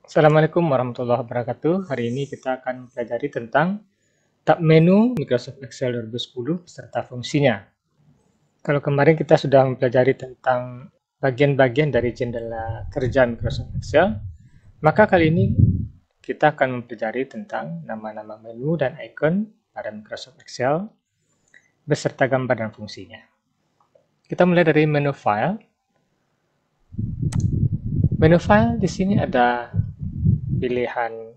Assalamualaikum warahmatullahi wabarakatuh. Hari ini kita akan mempelajari tentang tab menu Microsoft Excel 2010 beserta fungsinya. Kalau kemarin kita sudah mempelajari tentang bagian-bagian dari jendela kerja Microsoft Excel, maka kali ini kita akan mempelajari tentang nama-nama menu dan icon pada Microsoft Excel beserta gambar dan fungsinya. Kita mulai dari menu file. Menu file di sini ada pilihan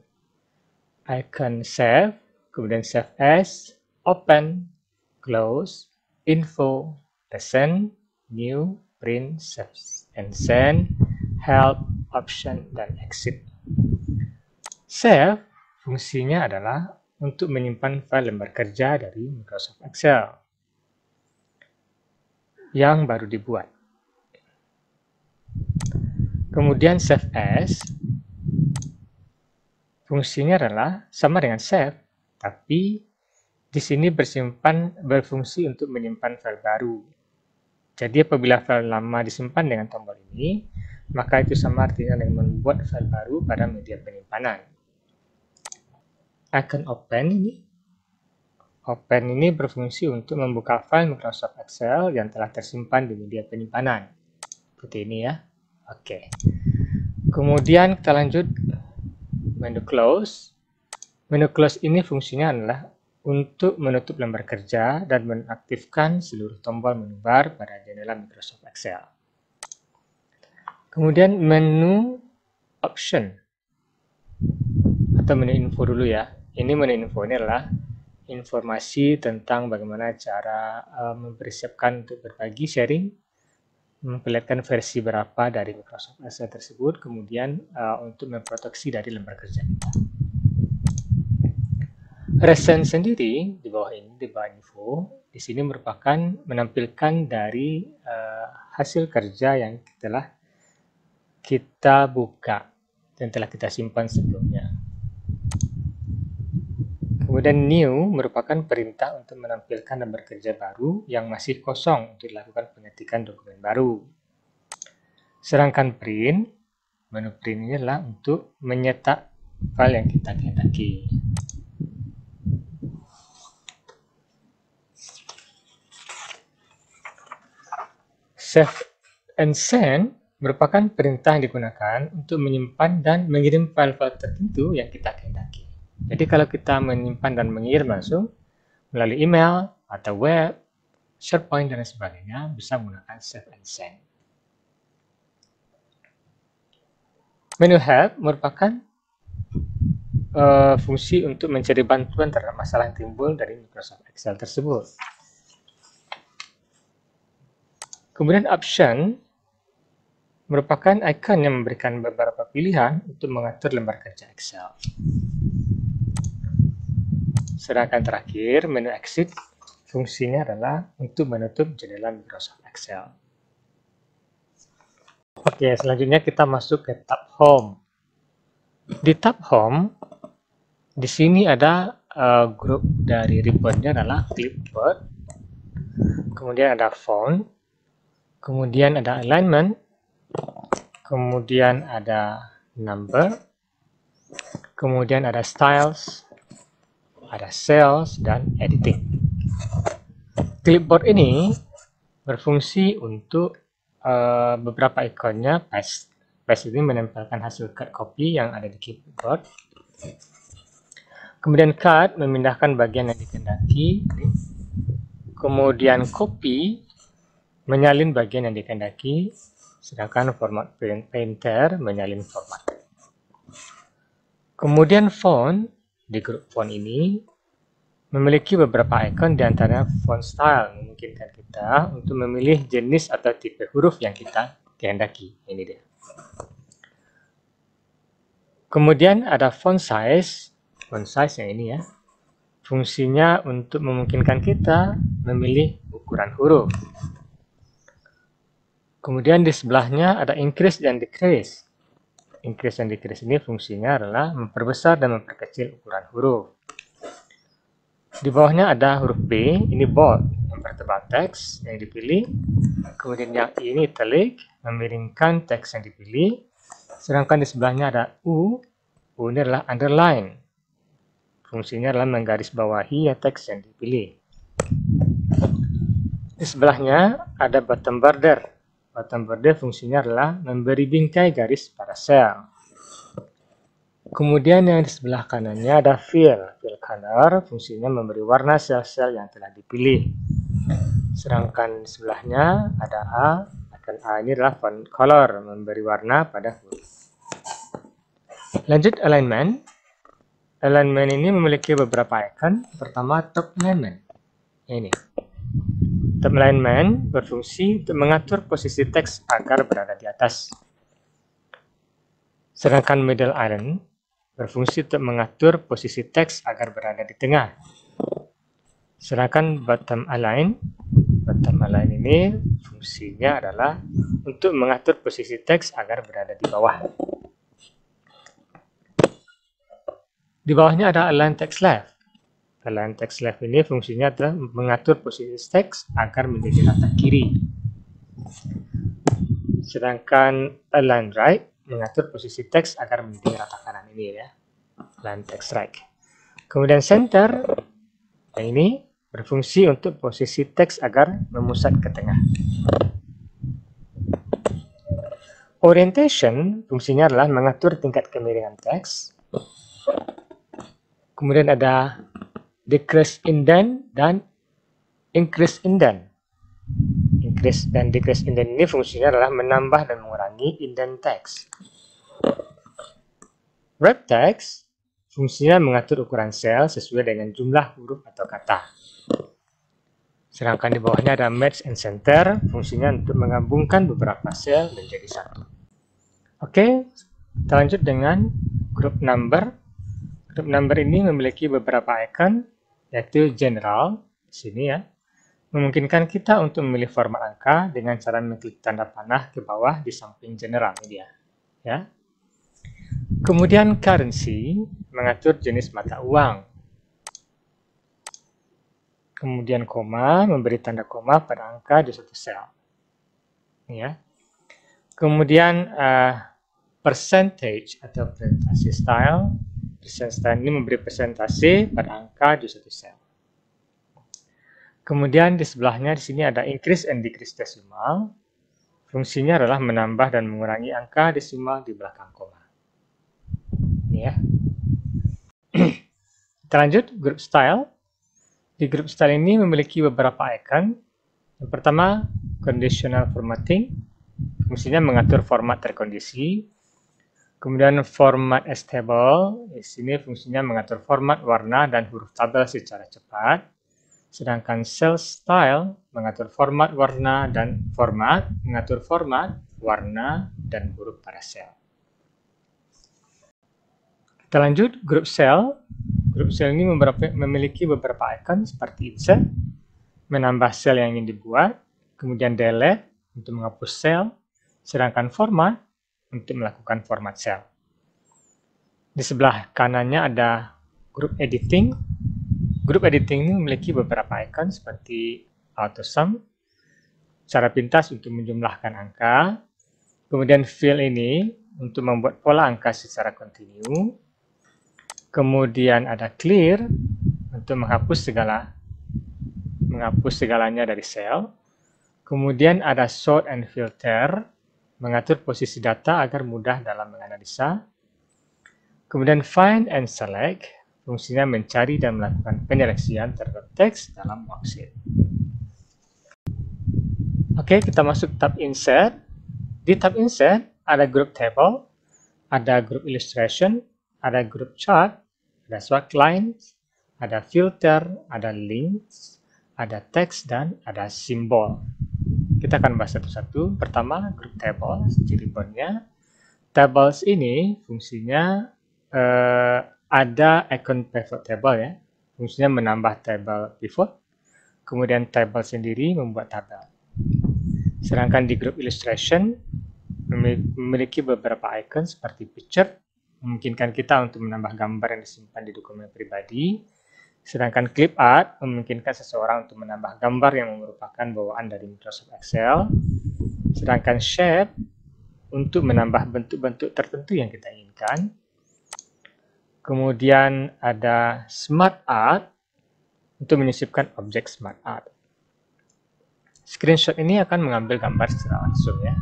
icon save, kemudian save as, open, close, info, recent, new, print, save and send, help, option, dan exit. Save fungsinya adalah untuk menyimpan file lembar kerja dari Microsoft Excel yang baru dibuat. Kemudian save as fungsinya adalah sama dengan save, tapi di sini berfungsi untuk menyimpan file baru. Jadi apabila file lama disimpan dengan tombol ini, maka itu sama artinya dengan membuat file baru pada media penyimpanan. Icon open ini berfungsi untuk membuka file Microsoft Excel yang telah tersimpan di media penyimpanan. Seperti ini ya. Oke. Kemudian kita lanjut menu close. Menu close ini fungsinya adalah untuk menutup lembar kerja dan menaktifkan seluruh tombol menu bar pada jendela Microsoft Excel. Kemudian menu option atau menu info dulu ya. Ini menu info ini adalah informasi tentang bagaimana cara mempersiapkan untuk berbagi, sharing, memperlihatkan versi berapa dari Microsoft Excel tersebut, kemudian untuk memproteksi dari lembar kerja kita. Recent sendiri di bawah ini, di bawah info, di sini merupakan menampilkan dari hasil kerja yang telah kita buka dan telah kita simpan sebelumnya. Kemudian new merupakan perintah untuk menampilkan lembar kerja baru yang masih kosong untuk dilakukan pengetikan dokumen baru. Sedangkan print, menu print ini adalah untuk menyetak file yang kita kehendaki. Save and send merupakan perintah yang digunakan untuk menyimpan dan mengirim file-file tertentu yang kita kehendaki. Jadi kalau kita menyimpan dan mengirim langsung melalui email atau web, SharePoint dan sebagainya, bisa menggunakan save and send. Menu help merupakan fungsi untuk mencari bantuan terhadap masalah yang timbul dari Microsoft Excel tersebut. Kemudian option merupakan icon yang memberikan beberapa pilihan untuk mengatur lembar kerja Excel. Sedangkan terakhir, menu exit fungsinya adalah untuk menutup jendela Microsoft Excel. Oke, selanjutnya kita masuk ke tab Home. Di tab Home, di sini ada grup dari ribbonnya adalah clipboard, kemudian ada font, kemudian ada alignment, kemudian ada number, kemudian ada styles, ada cells, dan editing. Clipboard ini berfungsi untuk beberapa ikonnya paste. Paste ini menempelkan hasil cut copy yang ada di clipboard. Kemudian cut memindahkan bagian yang dikehendaki. Kemudian copy menyalin bagian yang dikehendaki. Sedangkan format painter menyalin format. Kemudian font, di grup font ini memiliki beberapa icon, di antaranya font style memungkinkan kita untuk memilih jenis atau tipe huruf yang kita kehendaki. Ini dia. Kemudian ada font size yang ini ya. Fungsinya untuk memungkinkan kita memilih ukuran huruf. Kemudian di sebelahnya ada increase dan decrease. Increase dan decrease ini fungsinya adalah memperbesar dan memperkecil ukuran huruf. Di bawahnya ada huruf B, ini bold, mempertebal teks yang dipilih. Kemudian yang I ini italic, memiringkan teks yang dipilih. Sedangkan di sebelahnya ada U. U ini adalah underline. Fungsinya adalah menggarisbawahi teks yang dipilih. Di sebelahnya ada bottom border. Bottom border fungsinya adalah memberi bingkai garis pada sel. Kemudian yang di sebelah kanannya ada fill. Fill color fungsinya memberi warna sel-sel yang telah dipilih. Sedangkan di sebelahnya ada A. Icon A ini adalah font color, memberi warna pada huruf. Lanjut alignment. Alignment ini memiliki beberapa icon. Pertama, top alignment. Ini. Top alignment berfungsi untuk mengatur posisi teks agar berada di atas. Sedangkan middle align berfungsi untuk mengatur posisi teks agar berada di tengah. Sedangkan bottom align ini fungsinya adalah untuk mengatur posisi teks agar berada di bawah. Di bawahnya ada align text left. Align text left ini fungsinya adalah mengatur posisi teks agar menjadi rata kiri. Sedangkan align right mengatur posisi teks agar menjadi rata kanan ini ya. Align text right. Kemudian center ini berfungsi untuk posisi teks agar memusat ke tengah. Orientation fungsinya adalah mengatur tingkat kemiringan teks. Kemudian ada decrease indent dan increase indent. Increase dan decrease indent ini fungsinya adalah menambah dan mengurangi indent teks. Wrap text fungsinya mengatur ukuran sel sesuai dengan jumlah huruf atau kata. Sedangkan di bawahnya ada match and center, fungsinya untuk menggabungkan beberapa sel menjadi satu. Oke, kita lanjut dengan group number. Group number ini memiliki beberapa icon, yaitu general, di sini ya, memungkinkan kita untuk memilih format angka dengan cara mengklik tanda panah ke bawah di samping general, ini dia. Ya. Kemudian currency, mengatur jenis mata uang. Kemudian koma, memberi tanda koma pada angka di suatu sel. Ya. Kemudian percentage atau presentasi style. Presentasi style ini memberi presentasi pada angka di suatu sel. Kemudian di sebelahnya di sini ada increase and decrease decimal. Fungsinya adalah menambah dan mengurangi angka desimal di belakang koma. Ini ya. Kita lanjut group style. Di group style ini memiliki beberapa icon. Yang pertama, conditional formatting. Fungsinya mengatur format terkondisi. Kemudian format as table. Di sini fungsinya mengatur format warna dan huruf tabel secara cepat. Sedangkan cell style mengatur format warna dan mengatur format warna dan huruf pada sel. Kita lanjut group cell. Group cell ini memiliki beberapa icon seperti insert, menambah sel yang ingin dibuat, kemudian delete untuk menghapus sel, sedangkan format untuk melakukan format sel. Di sebelah kanannya ada group editing. Group editing ini memiliki beberapa icon seperti autosum, cara pintas untuk menjumlahkan angka, kemudian fill ini untuk membuat pola angka secara kontinu, kemudian ada clear untuk menghapus segalanya dari sel, kemudian ada sort and filter, mengatur posisi data agar mudah dalam menganalisa, kemudian find and select, fungsinya mencari dan melakukan penyeleksian terhadap teks dalam worksheet. Oke, kita masuk tab insert. Di tab insert ada group table, ada group illustration, ada group chart, ada swag lines, ada filter, ada links, ada teks, dan ada simbol. Kita akan bahas satu-satu. Pertama, group table, ciri bonnya. Tables ini fungsinya ada icon pivot table ya. Fungsinya menambah table pivot. Kemudian table sendiri membuat tabel. Sedangkan di group illustration memiliki beberapa icon seperti picture, memungkinkan kita untuk menambah gambar yang disimpan di dokumen pribadi. Sedangkan clip art memungkinkan seseorang untuk menambah gambar yang merupakan bawaan dari Microsoft Excel. Sedangkan shape untuk menambah bentuk-bentuk tertentu yang kita inginkan. Kemudian ada Smart Art untuk menyisipkan objek Smart Art. Screenshot ini akan mengambil gambar secara langsung ya.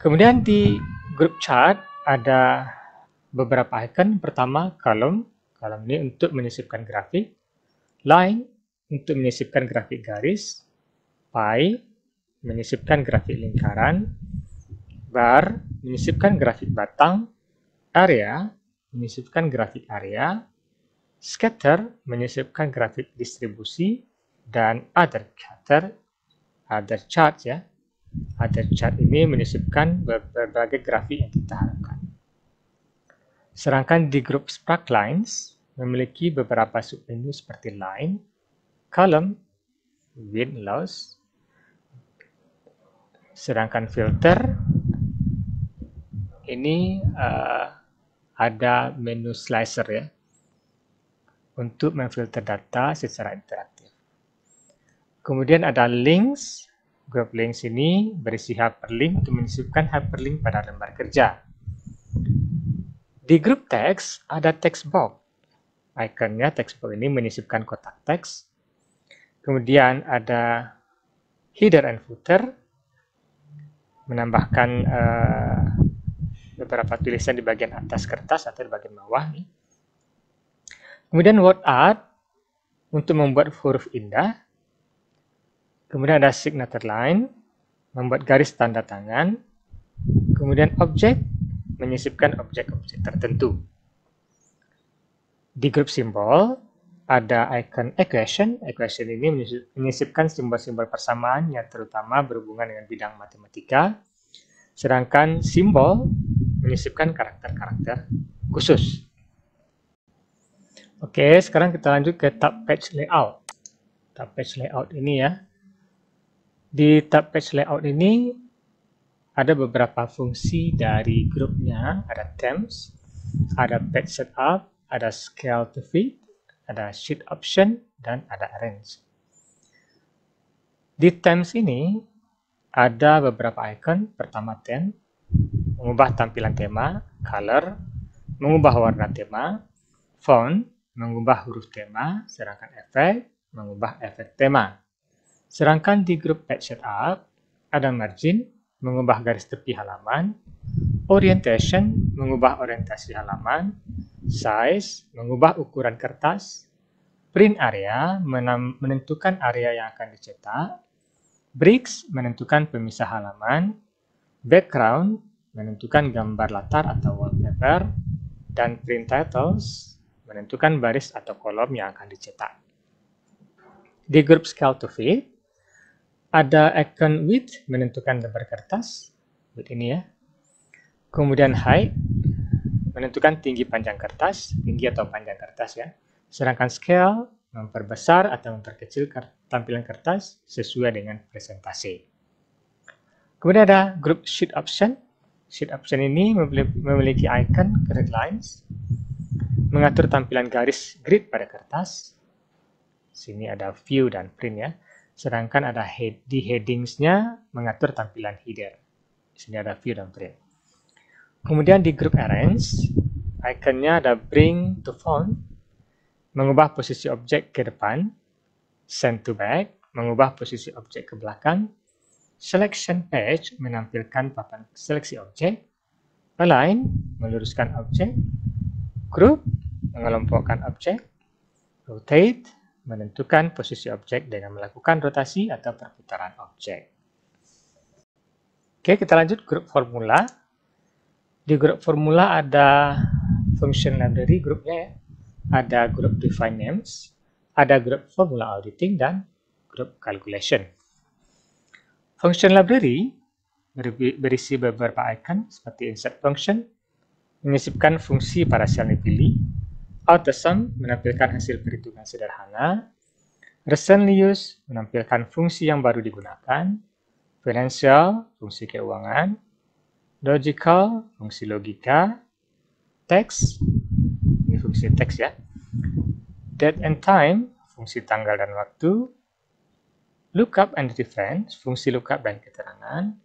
Kemudian di group chart ada beberapa icon. Pertama, column. Column ini untuk menyisipkan grafik. Line untuk menyisipkan grafik garis. Pie menyisipkan grafik lingkaran. Bar menyisipkan grafik batang. Area menyisipkan grafik area. Scatter menyisipkan grafik distribusi. Dan other chart ya. Other chart ini menyisipkan berbagai grafik yang kita harapkan. Sedangkan di grup Spark Lines memiliki beberapa submenu seperti line, column, width loss. Sedangkan filter ini ada menu slicer ya untuk memfilter data secara interaktif. Kemudian ada links. Grup links ini berisi hyperlink untuk menyisipkan hyperlink pada lembar kerja. Di grup teks ada text box. Ikonnya text box ini menyisipkan kotak teks. Kemudian ada header and footer, menambahkan beberapa tulisan di bagian atas kertas atau di bagian bawah nih. Kemudian word art untuk membuat huruf indah. Kemudian ada signature line, membuat garis tanda tangan. Kemudian objek, menyisipkan objek-objek tertentu. Di grup simbol, ada icon equation. Equation ini menyisipkan simbol-simbol persamaan yang terutama berhubungan dengan bidang matematika. Sedangkan simbol menyisipkan karakter-karakter khusus. Oke, sekarang kita lanjut ke tab page layout. Tab page layout ini ya. Di tab page layout ini ada beberapa fungsi dari grupnya. Ada themes, ada page setup, ada scale to fit, ada sheet option, dan ada arrange. Di themes ini ada beberapa icon. Pertama theme, mengubah tampilan tema, color, mengubah warna tema, font, mengubah huruf tema, sedangkan efek, mengubah efek tema. Sedangkan di grup page setup ada margin, mengubah garis tepi halaman, orientation, mengubah orientasi halaman, size, mengubah ukuran kertas, print area, menentukan area yang akan dicetak, bricks, menentukan pemisah halaman, background, menentukan gambar latar atau wallpaper, dan print titles, menentukan baris atau kolom yang akan dicetak. Di grup scale to fit, ada icon width, menentukan lebar kertas, width ini ya. Kemudian height, menentukan tinggi panjang kertas, tinggi atau panjang kertas ya. Sedangkan scale, memperbesar atau memperkecil tampilan kertas sesuai dengan presentasi. Kemudian ada grup sheet option. Sheet option ini memiliki icon grid lines, mengatur tampilan garis grid pada kertas. Sini ada view dan print ya. Sedangkan ada di headingsnya mengatur tampilan header. Di sini ada view dan print. Kemudian di grup arrange, ikonnya ada bring to front, mengubah posisi objek ke depan, send to back, mengubah posisi objek ke belakang, selection page, menampilkan papan seleksi objek, align, meluruskan objek, group, mengelompokkan objek, rotate, menentukan posisi objek dengan melakukan rotasi atau perputaran objek. Oke, kita lanjut grup formula. Di grup formula ada function library grupnya ya. Ada grup define names, ada grup formula auditing, dan grup calculation. Function library berisi beberapa icon seperti insert function, menyisipkan fungsi pada sel dipilih, AutoSum menampilkan hasil perhitungan sederhana, recently used menampilkan fungsi yang baru digunakan, financial fungsi keuangan, logical fungsi logika, text ini fungsi teks ya, date and time fungsi tanggal dan waktu, lookup and reference fungsi lookup dan keterangan,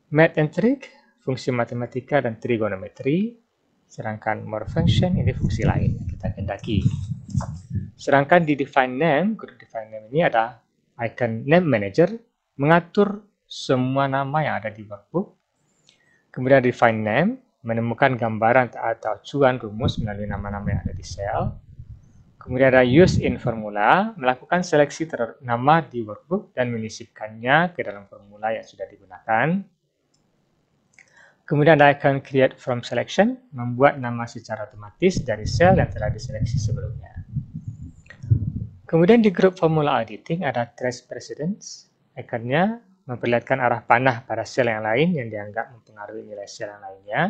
Math and Trig, fungsi matematika dan trigonometri. Sedangkan more function ini fungsi lain yang kita kehendaki. Sedangkan di define name, grup define name ini ada icon name manager, mengatur semua nama yang ada di workbook. Kemudian define name, menemukan gambaran atau acuan rumus melalui nama-nama yang ada di sel. Kemudian ada use in formula, melakukan seleksi terhadap nama di workbook dan menyisipkannya ke dalam formula yang sudah digunakan. Kemudian ada icon create from selection, membuat nama secara otomatis dari sel yang telah diseleksi sebelumnya. Kemudian di grup formula editing ada trace precedence, ikonnya memperlihatkan arah panah pada sel yang lain yang dianggap mempengaruhi nilai sel yang lainnya.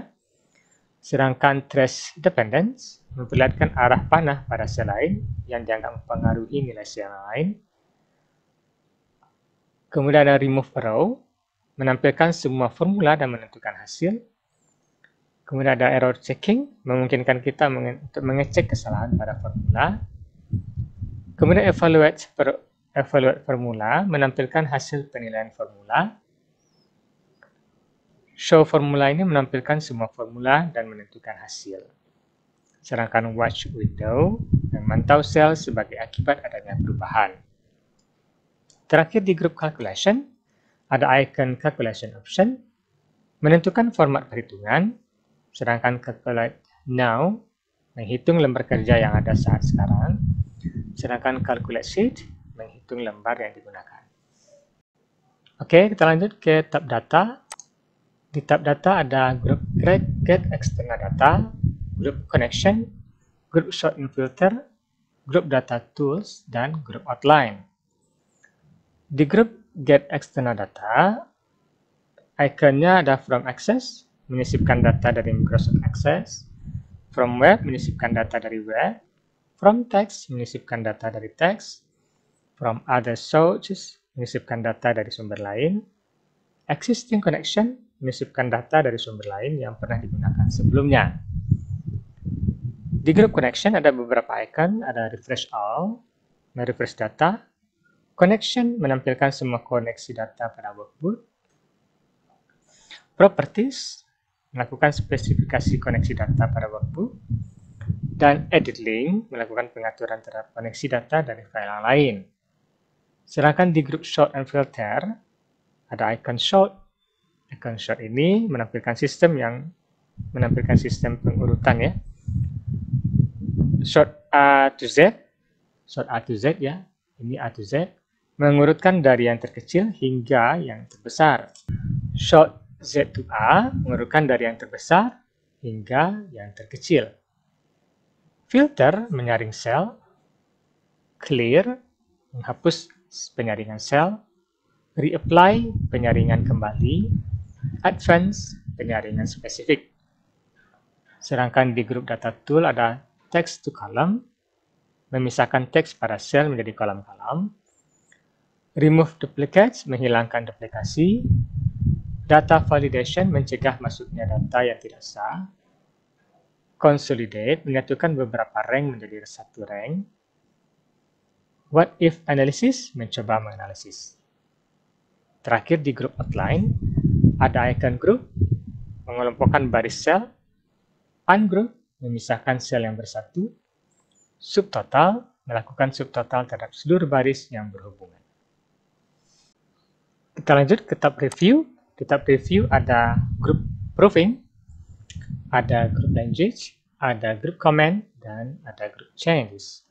Sedangkan trace dependence memperlihatkan arah panah pada sel lain yang dianggap mempengaruhi nilai sel yang lain. Kemudian ada remove row, menampilkan semua formula dan menentukan hasil. Kemudian ada error checking, memungkinkan kita untuk mengecek kesalahan pada formula. Kemudian evaluate formula, menampilkan hasil penilaian formula. Show formula ini menampilkan semua formula dan menentukan hasil. Sedangkan watch window, memantau sel sebagai akibat adanya perubahan. Terakhir di grup calculation, ada icon calculation option, menentukan format perhitungan, sedangkan calculate now, menghitung lembar kerja yang ada saat sekarang, sedangkan calculate sheet, menghitung lembar yang digunakan. Oke, kita lanjut ke tab data. Di tab data ada grup get external data, grup connection, grup sort and filter, grup data tools, dan grup outline. Di grup get external data, ikonnya ada from access, menyisipkan data dari Microsoft Access, from web, menyisipkan data dari web, from text, menyisipkan data dari teks, from other sources, menyisipkan data dari sumber lain, existing connection, menyisipkan data dari sumber lain yang pernah digunakan sebelumnya. Di grup connection ada beberapa icon, ada refresh all, merefresh data, connection menampilkan semua koneksi data pada workbook, properties melakukan spesifikasi koneksi data pada workbook, dan edit link melakukan pengaturan terhadap koneksi data dari file yang lain. Sedangkan di grup sort and filter ada icon sort. Icon sort ini menampilkan sistem pengurutan ya. Sort A to Z, sort A to Z ya. Ini A to Z, mengurutkan dari yang terkecil hingga yang terbesar. Sort Z to A, mengurutkan dari yang terbesar hingga yang terkecil. Filter, menyaring sel. Clear, menghapus penyaringan sel. Reapply, penyaringan kembali. Advance, penyaringan spesifik. Sedangkan di grup data tool ada text to column, memisahkan teks pada sel menjadi kolom-kolom. Remove duplicates, menghilangkan duplikasi. Data validation, mencegah masuknya data yang tidak sah. Consolidate, menyatukan beberapa rank menjadi satu rank. What if analysis, mencoba menganalisis. Terakhir di grup outline, ada icon group, mengelompokkan baris sel. Ungroup, memisahkan sel yang bersatu. Subtotal, melakukan subtotal terhadap seluruh baris yang berhubungan. Kita lanjut ke tab review. Di tab review ada group proofing, ada group language, ada group comment, dan ada group changes.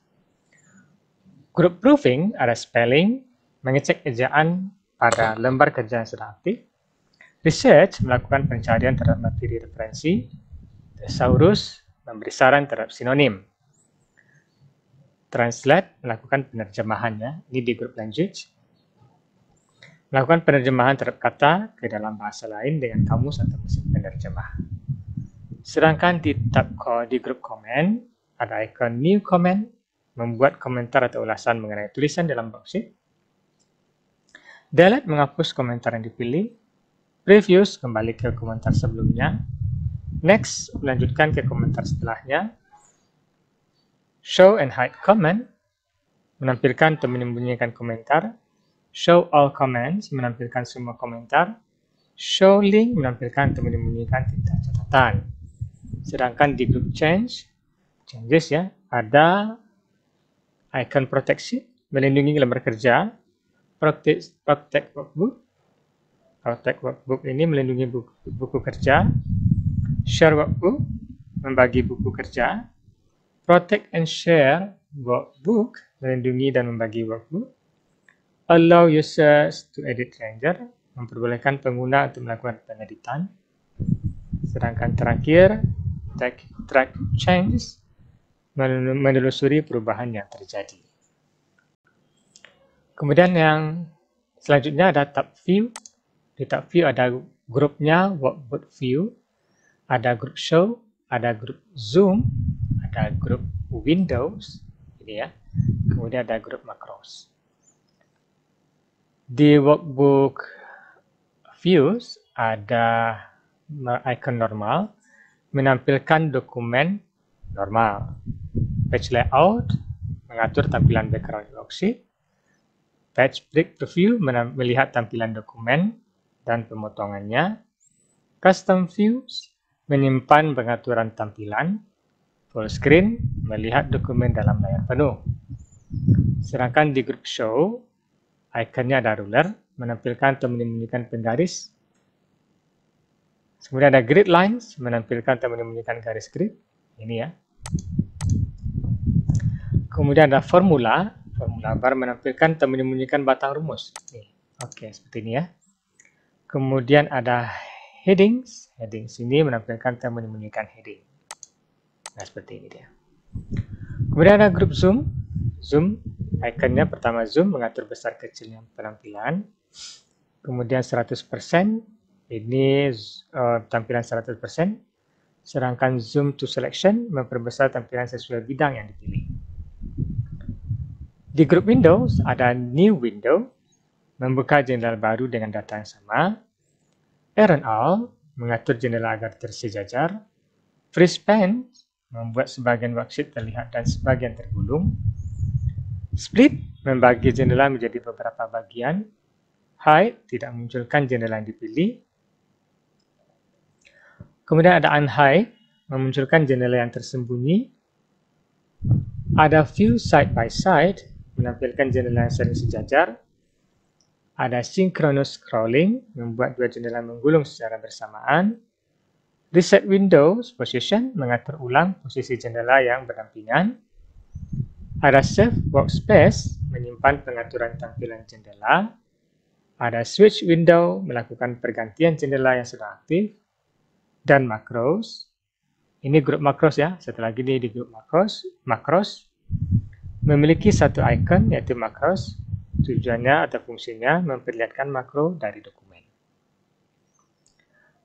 Group proofing ada spelling, mengecek ejaan pada lembar kerja yang sedang aktif. Research, melakukan pencarian terhadap materi referensi. Thesaurus, memberi saran terhadap sinonim. Translate, melakukan penerjemahannya. Ini di group language. Melakukan penerjemahan terhadap kata ke dalam bahasa lain dengan kamus atau mesin penerjemah. Sedangkan di tab di grup comment, ada icon new comment, membuat komentar atau ulasan mengenai tulisan dalam worksheet. Delete, menghapus komentar yang dipilih. Previews, kembali ke komentar sebelumnya. Next, melanjutkan ke komentar setelahnya. Show and hide comment, menampilkan atau menyembunyikan komentar. Show all comments, menampilkan semua komentar. Show link menampilkan atau menyembunyikan tinta catatan. Sedangkan di group changes ya, ada icon protection, melindungi lembar kerja, protect workbook. Protect workbook ini melindungi buku kerja. Share workbook, membagi buku kerja. Protect and share workbook, melindungi dan membagi workbook. Allow users to edit ranger, memperbolehkan pengguna untuk melakukan pengeditan. Sedangkan terakhir, track changes, menelusuri perubahan yang terjadi. Kemudian yang selanjutnya ada tab view. Di tab view ada grupnya workbook view, ada group show, ada group zoom, ada group windows, ini ya. Kemudian ada group macros. Di workbook views ada icon normal, menampilkan dokumen normal. Page layout, mengatur tampilan background worksheet. Page break preview, melihat tampilan dokumen dan pemotongannya. Custom views, menyimpan pengaturan tampilan. Full screen, melihat dokumen dalam layar penuh. Sedangkan di group show, ikonnya ada ruler, menampilkan atau menyembunyikan penggaris. Kemudian ada grid lines, menampilkan atau menyembunyikan garis grid. Ini ya. Kemudian ada formula bar menampilkan atau menyembunyikan batang rumus. Oke, seperti ini ya. Kemudian ada headings ini menampilkan atau menyembunyikan heading. Nah, seperti ini dia. Kemudian ada group zoom, ikonnya pertama zoom, mengatur besar kecilnya penampilan. Kemudian 100%, ini tampilan 100%. Sedangkan zoom to selection, memperbesar tampilan sesuai bidang yang dipilih. Di group windows ada new window, membuka jendela baru dengan data yang sama. Arrange all, mengatur jendela agar tersejajar. Freeze span, membuat sebagian worksheet terlihat dan sebagian tergulung. Split, membagi jendela menjadi beberapa bagian. Hide, tidak memunculkan jendela yang dipilih. Kemudian ada unhide, memunculkan jendela yang tersembunyi. Ada view side by side, menampilkan jendela yang sering sejajar. Ada synchronous scrolling, membuat dua jendela menggulung secara bersamaan. Reset windows position, mengatur ulang posisi jendela yang berdampingan. Ada save workspace, menyimpan pengaturan tampilan jendela. Ada switch window, melakukan pergantian jendela yang sudah aktif. Dan macros, ini grup macros ya. Setelah gini di grup macros memiliki satu icon yaitu macros. Tujuannya atau fungsinya memperlihatkan makro dari dokumen.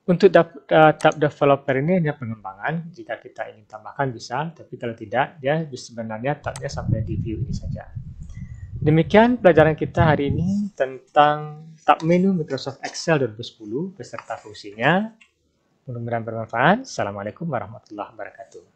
Untuk tab developer ini hanya pengembangan. Jika kita ingin tambahkan bisa, tapi kalau tidak, dia sebenarnya tabnya sampai di view ini saja. Demikian pelajaran kita hari ini tentang tab menu Microsoft Excel 2010 beserta fungsinya. Mudah-mudahan bermanfaat. Assalamualaikum warahmatullahi wabarakatuh.